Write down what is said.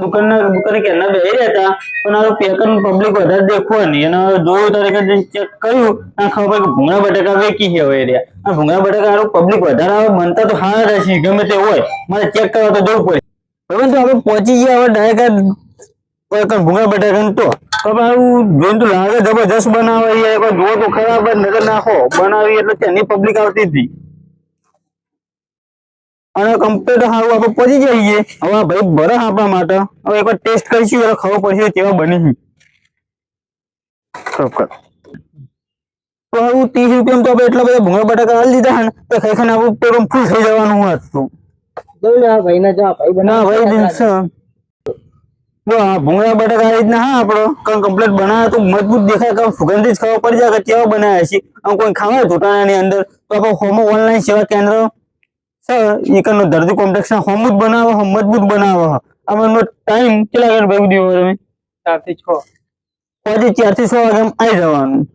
દુકાને કેના બેહી રહ્યા હતા પણ આ પેકર પબ્લિક વધારે દેખવાની અને જોયું તરીકે ચેક કર્યું આ ખબર કે ભૂંગળા બટાકા વેકી છે હવે રહ્યા આ ભૂંગળા બટાકા હારું પબ્લિક વધારે આવે બનતા તો હારા રહેશે ગમે તે હોય મારે ચેક કરવા તો જવું પડે બરાબર તો આપણે પહોંચી ગયા હવે ડાયરેક્ટ ભૂંગળા બટાકા તો હારું જોઈને તો લાગે જબરજસ્ત બનાવે કોઈ જોવો તો ખરાબ જ નજર નાખો બનાવી એટલે તેની પબ્લિક આવતી હતી અને કમ્પ્લીટ સારું આપણે પહોંચી જઈએ હવે ભાઈ બરફ આપણા માટે હવે એકવાર ટેસ્ટ કરીશું એટલે ખબર પડશે કેવા બની છે તો સારું 30 રૂપિયામાં તો આપણે એટલા બધા ભૂંગળા બટાકા હાલ દીધા ને તો ખાઈ ખાઈને આપણું પેટ ફૂલ થઈ જવાનું હતું જોઈ લે ભાઈ ના જા ભાઈ બના ભાઈ દિલસે ભૂંગળા બટાકા આ રીતના હા આપણો કમ્પ્લીટ બનાવે તો મજબૂત દેખાય કે સુગંધિત ખબર પડી જાય કે કેવા બનાવ્યા છે આમ કોઈ ખાવા જોટાણાની અંદર તો આપણે હોમો ઓનલાઈન સેવા કેન્દ્ર એકનો દર્દી કોમ્પ્લેક્સ ના હોમ જ બનાવો મજબૂત બનાવો આનો ટાઈમ કેટલા વાગે ભાઈ દીવો તમે 4 થી 6 વાગે આવી જવાનું